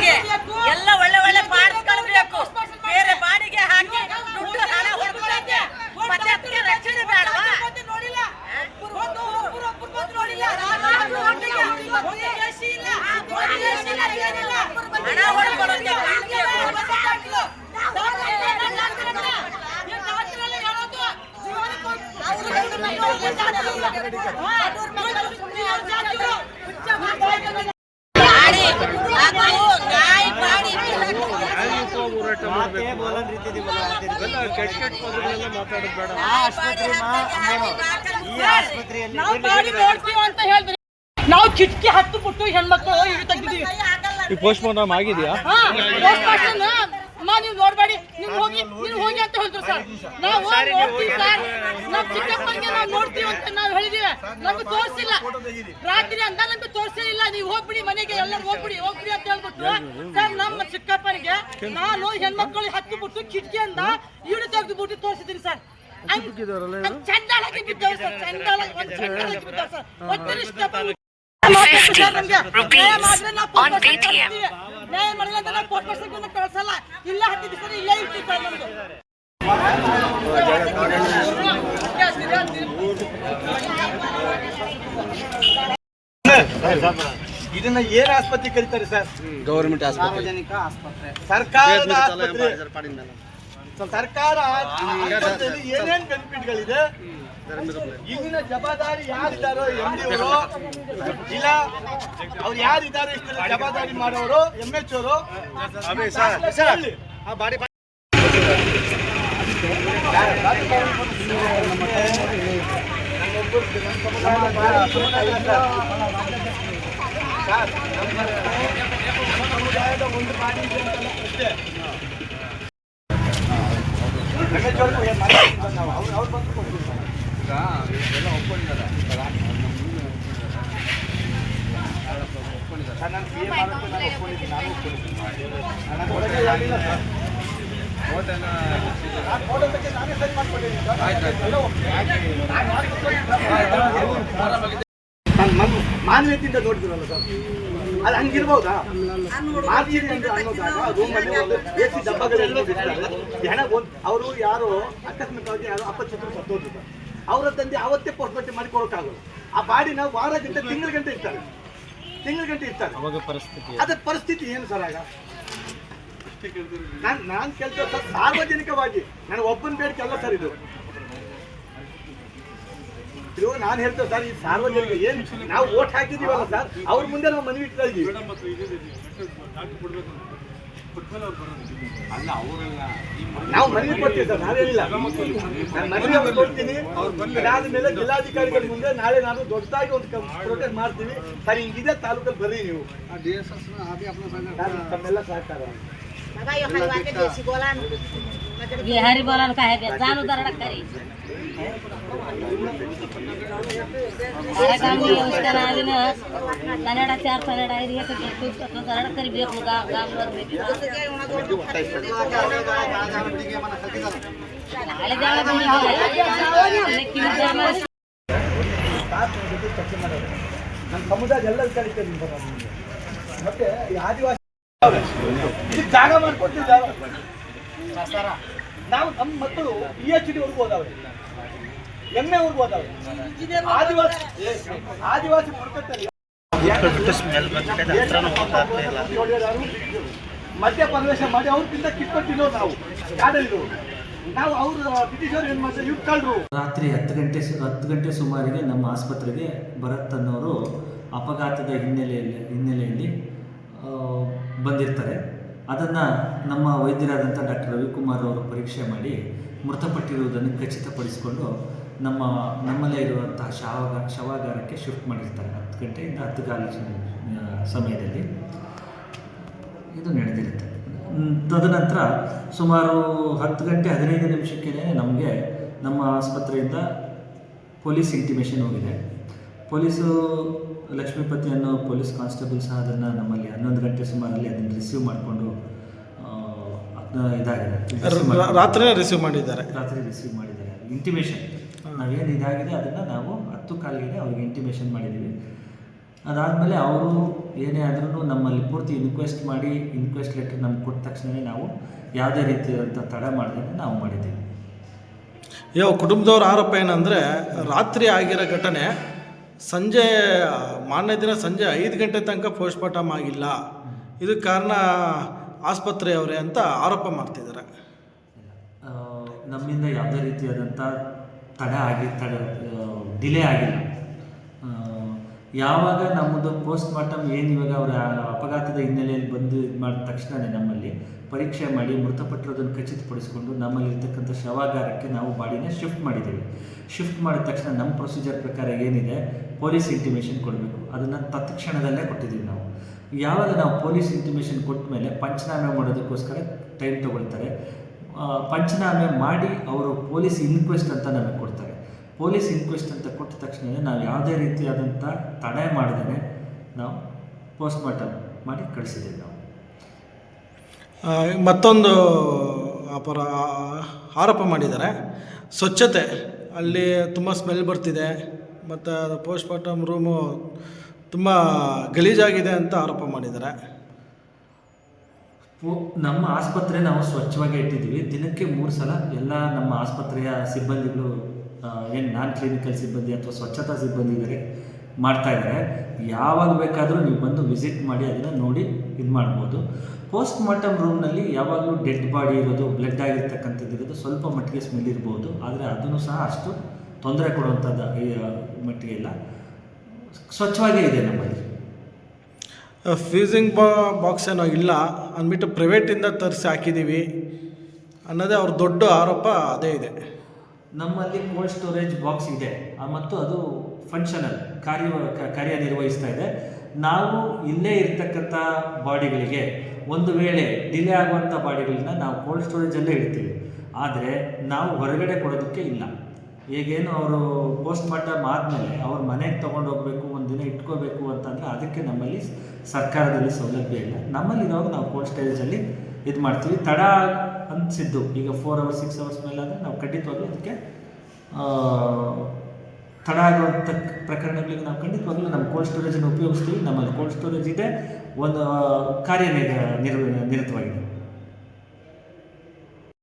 ನಮಗೆ ಎಲ್ಲ ಒಳ್ಳೆ ಒಳ್ಳೆ ಪಾರ್ಟ್ಸ್ಗಳು ಬೇಕು. ಬೇರೆ ಬಾಡಿಗೆ ಹಾಕಿ ದುಡ್ಡು ಹಣ ಹೊರಗೆ ಮತ್ತೆ ಅದಕ್ಕೆ ರಕ್ಷಣೆ ಬೇಡವಾ? ಹಣ ಹೊರಗೆ ನಾವು ಕಿಟಕಿ ಹತ್ತು ಬಿಟ್ಟು ಹೆಣ್ಮಕ್ಳು ಇವು ತೆಗ್ದಿದ್ದೀವಿ. ಪೋಸ್ಟ್ ಮಾರ್ಟಮ್ ಆಗಿದೆಯಾ? ನೀವು ನೋಡ್ಬೇಡಿ, ನೀವು ಹೋಗಿ ಅಂತ ಹೇಳಿದ್ರು ಸರ್. ನಾವು ನೋಡ್ತೀವಿ ಸರ್, ನಮ್ಮ ಚಿಕ್ಕಪ್ಪನಿಗೆ ನಾವು ನೋಡ್ತೀವಿ ಅಂತ ನಾವು ಹೇಳಿದೀವಿ. ನಮ್ಗೆ ತೋರಿಸಿಲ್ಲ, ರಾತ್ರಿ ಅಂತ ನಮ್ಗೆ ತೋರಿಸಿಲ್ಲ. ನೀವು ಹೋಗ್ಬಿಡಿ ಮನೆಗೆ, ಎಲ್ಲರೂ ಹೋಗ್ಬಿಡಿ ಅಂತ ಹೇಳ್ಬಿಟ್ಟು ಸರ್ ನಮ್ಮ ಚಿಕ್ಕಪ್ಪನಿಗೆ ನಾನು ಹೆಣ್ಮಕ್ಳು ಹತ್ತು ಬಿಟ್ಟು ಕಿಟಕಿಯಿಂದ ಇಡು ತೆಗೆದು ಬಿಟ್ಟು ತೋರಿಸಿದ್ದೀನಿ ಸರ್. ಚಂಡಾಳಕ್ಕೆ ಬಿದ್ದವ್ರು ಸರ್, ಚಂಡಾಳಕ್ಕೆ ಬಿದ್ದವ್ರು ಸರ್. ನ್ಯಾಯ ಮಾಡಿಲ್ಲ ಅಂತ ನಾವು ಕೋರ್ಟ್ ಪರ್ಸೆಂಟ್ ಕಳ್ಸಲ್ಲ. ಇಲ್ಲ 10 ದಿವಸ ಇಲ್ಲೇ ಇರ್ತೀವಿ ಸರ್. ನಮ್ದು ಇದನ್ನ ಏನ್ ಆಸ್ಪತ್ರೆ ಕರೀತಾರೆ ಸರ್? ಗವರ್ಮೆಂಟ್ ಸಾರ್ವಜನಿಕ ಆಸ್ಪತ್ರೆ, ಸರ್ಕಾರದ ಆಸ್ಪತ್ರೆ. ಸರ್ಕಾರ ಆಸ್ಪತ್ರೆಯಲ್ಲಿ ಏನೇನ್ ಬೆನಿಫಿಟ್ಗಳಿದೆ, ಈಗಿನ ಜವಾಬ್ದಾರಿ ಯಾರಿದ್ದಾರೋ MD ಅವರು ಇಲ್ಲ ಅವ್ರು ಯಾರಿದ್ದಾರೋ ಇಷ್ಟೆಲ್ಲ ಜವಾಬ್ದಾರಿ ಮಾಡೋರು MH ಅವರು ಸಮುದಾಯದ ಒಂದು ಬಾಡಿ ಇದೆ ಅಂತ ಅಷ್ಟೇ. ಅವ್ರು ಬಂದು ಕೊಡ್ತೀವಿ ಸರ್. ಎಲ್ಲ ಒಪ್ಕೊಂಡಿದ್ದಾರೆ ಸರ್. ನಾನು PA ಮಾಡೋಕ್ಕೆ ನಾನು ಒಪ್ಕೊಂಡಿದ್ದೀನಿ, ನಾನು ಒಪ್ಕೊಂಡಿದ್ದೀನಿ. ನನ್ನ ಒಳಗೆ ಆಗಿಲ್ಲ ಸರ್. ಫೋಟೋ ಬಗ್ಗೆ ನಾನೇ ಸೆಂಡ್ ಮಾಡ್ಕೊಂಡಿದ್ದೀನಿ ಸರ್. ನಾನು ಮಾನವೀಯತೆಯಿಂದ ನೋಡಿದ್ರಲ್ಲ ಸರ್, ಅದು ಹಂಗಿರ್ಬೋದಾ? ಮಾಡ್ತೀನಿ ಅಂತ ಅನ್ನೋದಾಗ ರೂಮಲ್ಲಿ ಒಂದು AC ಡಬ್ಬಗಳೆಲ್ಲ ಹಣ ಅವರು ಯಾರೋ ಆಕಸ್ಮಿಕವಾಗಿ ಯಾರೋ ಅಪಚಿತ್ರ ಸತ್ತೋದ್ರು ಸರ್. ಅವರ ತಂದೆ ಅವತ್ತೇ ಪೋಸ್ಟ್ ಮಾರ್ಟಮ್ ಮಾಡಿ ಕೊಡೋಕ್ಕಾಗಲ್ಲ. ಆ ಬಾಡಿನ ವಾರ ಗಂಟೆ ತಿಂಗಳ ಗಂಟೆ ಇರ್ತಾರೆ. ಅದ್ರ ಪರಿಸ್ಥಿತಿ ಏನು ಸರ್? ಆಗ ನಾನು ಕೇಳ್ತೇವೆ ಸರ್, ಸಾರ್ವಜನಿಕವಾಗಿ ನಾನು ಒಬ್ಬನ ಬೇಡಿಕೆ ಸರ್. ಇದು ನಾನು ಹೇಳ್ತೇವೆ ಸರ್, ಈ ಸಾರ್ವಜನಿಕ ಏನು ನಾವು ಓಟ್ ಹಾಕಿದೀವಲ್ಲ ಸರ್, ಅವ್ರ ಮುಂದೆ ನಾವು ಮನವಿ ಇಡ್ತಾ ಇದೀವಿ. ನಾವು ಮನವಿ ಕೊಡ್ತೀವಿ ಸರ್, ನಾವೇನಿಲ್ಲ. ನಾನು ಮನವಿ ಕೊಡ್ತೀನಿ. ಅದಾದ್ಮೇಲೆ ಜಿಲ್ಲಾಧಿಕಾರಿಗಳ ಮುಂದೆ ನಾಳೆ ನಾನು ದೊಡ್ಡದಾಗಿ ಒಂದು ಪ್ರೊಟೆಸ್ಟ್ ಮಾಡ್ತೀವಿ ಸರ್. ಹಿಂಗಿದೆ ತಾಲೂಕಲ್ಲಿ ಬರ್ರಿ ನೀವು, ತಮ್ಮೆಲ್ಲ ಸಹಕಾರ. बिहारी बोलन का है जानू दरड़ करी काम किया उसका नाम है कन्नड़ 4 कन्नड़ एरिया के कुछ तो दरड़ करी बेक गांव गांव में नाले जाना नहीं लेकिन हमारे ನಮ್ಮ ಸಮುದಾಯ ಎಲ್ಲ ಕರೀತೀವಿ ಸರ್. ಮತ್ತೆ ಈ ಆದಿವಾಸಿ ಜಾಗ ಮಾಡ್ಕೊಡ್ತಿದ್ದಾರೆ. ನಾವು ನಮ್ಮ ಮಕ್ಕಳು PhD ವರ್ಗು ಹೋದವ್ರೆ, MA ವರ್ಗು ಹೋದವ್ರೆ. ಆದಿವಾಸಿ ಬುಡಕಟ್ಟಲ್ಲಿ ಮಧ್ಯ ಪ್ರವೇಶ ಮಾಡಿ ಅವ್ರಿಂದ ಕಿತ್ಕೊಟ್ಟಿರೋ ನಾವು ಕಾಡಲ್ಲಿರೋ ನಾವು. ಅವರು ಬ್ರಿಟಿಷರು ಏನು ಮಾಡ್ತಾರೆ, ಇಟ್ಕೊಂಡ್ರು. ರಾತ್ರಿ 10 ಗಂಟೆ ಸುಮಾರಿಗೆ ನಮ್ಮ ಆಸ್ಪತ್ರೆಗೆ ಭರತ್ ಅನ್ನೋರು ಅಪಘಾತದ ಹಿನ್ನೆಲೆಯಲ್ಲಿ ಬಂದಿರ್ತಾರೆ. ಅದನ್ನು ನಮ್ಮ ವೈದ್ಯರಾದಂಥ ಡಾಕ್ಟರ್ ರವಿಕುಮಾರ್ ಅವರು ಪರೀಕ್ಷೆ ಮಾಡಿ ಮೃತಪಟ್ಟಿರುವುದನ್ನು ಖಚಿತಪಡಿಸಿಕೊಂಡು ನಮ್ಮಲ್ಲೇ ಇರುವಂತಹ ಶವಾಗಾರಕ್ಕೆ ಶಿಫ್ಟ್ ಮಾಡಿರ್ತಾರೆ. 10 ಗಂಟೆಯಿಂದ 10:15 ಸಮಯದಲ್ಲಿ ಇದು ನಡೆದಿರುತ್ತೆ. ತದನಂತರ ಸುಮಾರು 10 ಗಂಟೆ 15 ನಿಮಿಷಕ್ಕೆ ನಮಗೆ ನಮ್ಮ ಆಸ್ಪತ್ರೆಯಿಂದ ಪೊಲೀಸ್ ಇಂಟಿಮೇಷನ್ ಹೋಗಿದೆ. ಪೊಲೀಸು ಲಕ್ಷ್ಮೀಪತಿ ಅನ್ನೋ ಪೊಲೀಸ್ ಕಾನ್ಸ್ಟೇಬಲ್ ಸಹ ಅದನ್ನು ನಮ್ಮಲ್ಲಿ 11 ಗಂಟೆ ಸುಮಾರಲ್ಲಿ ಅದನ್ನು ರಿಸೀವ್ ಮಾಡಿಕೊಂಡು ಇದಾಗಿದೆ. ರಾತ್ರಿ ರಿಸೀವ್ ಮಾಡಿದ್ದಾರೆ ಇಂಟಿಮೇಷನ್ ನಾವೇನು ಇದಾಗಿದೆ ಅದನ್ನು ನಾವು 10 ಕಾಲಿಗೆ ಅವ್ರಿಗೆ ಇಂಟಿಮೇಷನ್ ಮಾಡಿದ್ದೀವಿ. ಅದಾದಮೇಲೆ ಅವರು ಏನೇ ಆದ್ರೂ ನಮ್ಮಲ್ಲಿ ಪೂರ್ತಿ ಇನ್ಕ್ವೆಸ್ಟ್ ಮಾಡಿ ಇನ್ಕ್ವೆಸ್ಟ್ ಲೆಟರ್ ನಮ್ಗೆ ಕೊಟ್ಟ ತಕ್ಷಣವೇ ನಾವು ಯಾವುದೇ ರೀತಿಯಾದಂಥ ತಡ ಮಾಡದೆ ನಾವು ಮಾಡಿದ್ದೀವಿ. ಯಾವ ಕುಟುಂಬದವ್ರ ಆರೋಪ ಏನಂದರೆ ರಾತ್ರಿ ಆಗಿರೋ ಘಟನೆ ಸಂಜೆ ಮಾರನೇ ದಿನ ಸಂಜೆ 5 ಗಂಟೆ ತನಕ ಪೋಸ್ಟ್ಮಾರ್ಟಮ್ ಆಗಿಲ್ಲ, ಇದಕ್ಕೆ ಕಾರಣ ಆಸ್ಪತ್ರೆಯವರೇ ಅಂತ ಆರೋಪ ಮಾಡ್ತಿದ್ದಾರೆ. ನಮ್ಮಿಂದ ಯಾವುದೇ ರೀತಿಯಾದಂಥ ಡಿಲೇ ಆಗಿಲ್ಲ. ಯಾವಾಗ ನಮ್ಮದು ಪೋಸ್ಟ್ಮಾರ್ಟಮ್ ಏನು ಇವಾಗ ಅವರ ಅಪಘಾತದ ಹಿನ್ನೆಲೆಯಲ್ಲಿ ಬಂದು ಇದು ಮಾಡಿದ ತಕ್ಷಣವೇ ನಮ್ಮಲ್ಲಿ ಪರೀಕ್ಷೆ ಮಾಡಿ ಮೃತಪಟ್ಟಿರೋದನ್ನು ಖಚಿತಪಡಿಸಿಕೊಂಡು ನಮ್ಮಲ್ಲಿರ್ತಕ್ಕಂಥ ಶವಾಗಾರಕ್ಕೆ ನಾವು ಬಾಡಿನ ಶಿಫ್ಟ್ ಮಾಡಿದ್ದೀವಿ. ಶಿಫ್ಟ್ ಮಾಡಿದ ತಕ್ಷಣ ನಮ್ಮ ಪ್ರೊಸೀಜರ್ ಪ್ರಕಾರ ಏನಿದೆ ಪೊಲೀಸ್ ಇಂಟಿಮೇಷನ್ ಕೊಡಬೇಕು, ಅದನ್ನು ತತ್ಕ್ಷಣದಲ್ಲೇ ಕೊಟ್ಟಿದ್ದೀವಿ ನಾವು. ಯಾವಾಗ ನಾವು ಪೊಲೀಸ್ ಇಂಟಿಮೇಷನ್ ಕೊಟ್ಟ ಮೇಲೆ ಪಂಚನಾಮೆ ಮಾಡೋದಕ್ಕೋಸ್ಕರ ಟೈಮ್ ತೊಗೊಳ್ತಾರೆ. ಪಂಚನಾಮೆ ಮಾಡಿ ಅವರು ಪೊಲೀಸ್ ಇನ್ಕ್ವೆಸ್ಟ್ ಅಂತ ನಮಗೆ ಕೊಡ್ತಾರೆ. ಪೊಲೀಸ್ ಇನ್ಕ್ವೆಸ್ಟ್ ಅಂತ ಕೊಟ್ಟ ತಕ್ಷಣ ನಾವು ಯಾವುದೇ ರೀತಿಯಾದಂಥ ತಡೆ ಮಾಡದೇ ನಾವು ಪೋಸ್ಟ್ಮಾರ್ಟಮ್ ಮಾಡಿ ಕಳಿಸಿದ್ದೀವಿ ನಾವು. ಮತ್ತೊಂದು ಆರೋಪ ಮಾಡಿದ್ದಾರೆ, ಸ್ವಚ್ಛತೆ ಅಲ್ಲಿ ತುಂಬ ಸ್ಮೆಲ್ ಬರ್ತಿದೆ ಮತ್ತು ಪೋಸ್ಟ್ಮಾರ್ಟಮ್ ರೂಮು ತುಂಬ ಗಲೀಜಾಗಿದೆ ಅಂತ ಆರೋಪ ಮಾಡಿದ್ದಾರೆ. ನಮ್ಮ ಆಸ್ಪತ್ರೆ ನಾವು ಸ್ವಚ್ಛವಾಗಿ ಇಟ್ಟಿದ್ದೀವಿ. ದಿನಕ್ಕೆ 3 ಸಲ ಎಲ್ಲ ನಮ್ಮ ಆಸ್ಪತ್ರೆಯ ಸಿಬ್ಬಂದಿಗಳು ಏನು ನಾನ್ ಕ್ಲಿನಿಕಲ್ ಸಿಬ್ಬಂದಿ ಅಥವಾ ಸ್ವಚ್ಛತಾ ಸಿಬ್ಬಂದಿ ಇದ್ದಾರೆ ಮಾಡ್ತಾಯಿದ್ದಾರೆ. ಯಾವಾಗ ಬೇಕಾದರೂ ನೀವು ಬಂದು ವಿಸಿಟ್ ಮಾಡಿ ಅದನ್ನು ನೋಡಿ ಇದು ಮಾಡ್ಬೋದು. ಪೋಸ್ಟ್ಮಾರ್ಟಮ್ ರೂಮ್ನಲ್ಲಿ ಯಾವಾಗಲೂ ಡೆಡ್ ಬಾಡಿ ಇರೋದು, ಬ್ಲಡ್ ಆಗಿರ್ತಕ್ಕಂಥದ್ದು ಇರೋದು ಸ್ವಲ್ಪ ಮಟ್ಟಿಗೆ ಸ್ಮೆಲ್ ಇರ್ಬೋದು, ಆದರೆ ಅದನ್ನು ಸಹ ಅಷ್ಟು ತೊಂದರೆ ಕೊಡುವಂಥದ್ದು ಮಟ್ಟಿಗೆ ಇಲ್ಲ, ಸ್ವಚ್ಛವಾಗೇ ಇದೆ ನಮ್ಮಲ್ಲಿ. ಫ್ಯೂಸಿಂಗ್ ಬಾಕ್ಸ್ ಏನೋ ಇಲ್ಲ ಅಂದ್ಬಿಟ್ಟು ಪ್ರೈವೇಟಿಂದ ತರಿಸಿ ಹಾಕಿದ್ದೀವಿ ಅನ್ನೋದೇ ಅವ್ರ ದೊಡ್ಡ ಆರೋಪ ಅದೇ ಇದೆ. ನಮ್ಮಲ್ಲಿ ಕೋಲ್ಡ್ ಸ್ಟೋರೇಜ್ ಬಾಕ್ಸ್ ಇದೆ ಮತ್ತು ಅದು ಫಂಕ್ಷನಲ್ ಕಾರ್ಯನಿರ್ವಹಿಸ್ತಾ ಇದೆ. ನಾವು ಇಲ್ಲೇ ಇರ್ತಕ್ಕಂಥ ಬಾಡಿಗಳಿಗೆ ಒಂದು ವೇಳೆ ಡಿಲೇ ಆಗುವಂಥ ಬಾಡಿಗಳನ್ನ ನಾವು ಕೋಲ್ಡ್ ಸ್ಟೋರೇಜಲ್ಲೇ ಇಡ್ತೀವಿ, ಆದರೆ ನಾವು ಹೊರಗಡೆ ಕೊಡೋದಕ್ಕೆ ಇಲ್ಲ. ಈಗೇನು ಅವರು ಪೋಸ್ಟ್ಮಾರ್ಟಮ್ ಆದಮೇಲೆ ಅವ್ರ ಮನೆಗೆ ತೊಗೊಂಡು ಹೋಗಬೇಕು, ಒಂದು ದಿನ ಇಟ್ಕೋಬೇಕು ಅಂತಂದರೆ ಅದಕ್ಕೆ ನಮ್ಮಲ್ಲಿ ಸರ್ಕಾರದಲ್ಲಿ ಸೌಲಭ್ಯ ಇಲ್ಲ. ನಮ್ಮಲ್ಲಿ ಇರುವಾಗ ನಾವು ಕೋಲ್ಡ್ ಸ್ಟೋರೇಜಲ್ಲಿ ಇದು ಮಾಡ್ತೀವಿ. ತಡ ಅನಿಸಿದ್ದು ಈಗ 4 hours 6 hours ಮೇಲಾದರೆ ನಾವು ಖಂಡಿತವಾಗ್ಲೂ ಅದಕ್ಕೆ ತಡ ಆಗುವಂಥ ಪ್ರಕರಣಗಳಿಗೆ ನಾವು ಖಂಡಿತವಾಗ್ಲೂ ನಮ್ಮ ಕೋಲ್ಡ್ ಸ್ಟೋರೇಜನ್ನು ಉಪಯೋಗಿಸ್ತೀವಿ. ನಮ್ಮಲ್ಲಿ ಕೋಲ್ಡ್ ಸ್ಟೋರೇಜ್ ಇದೆ, ಒಂದು ನಿರತವಾಗಿದೆ.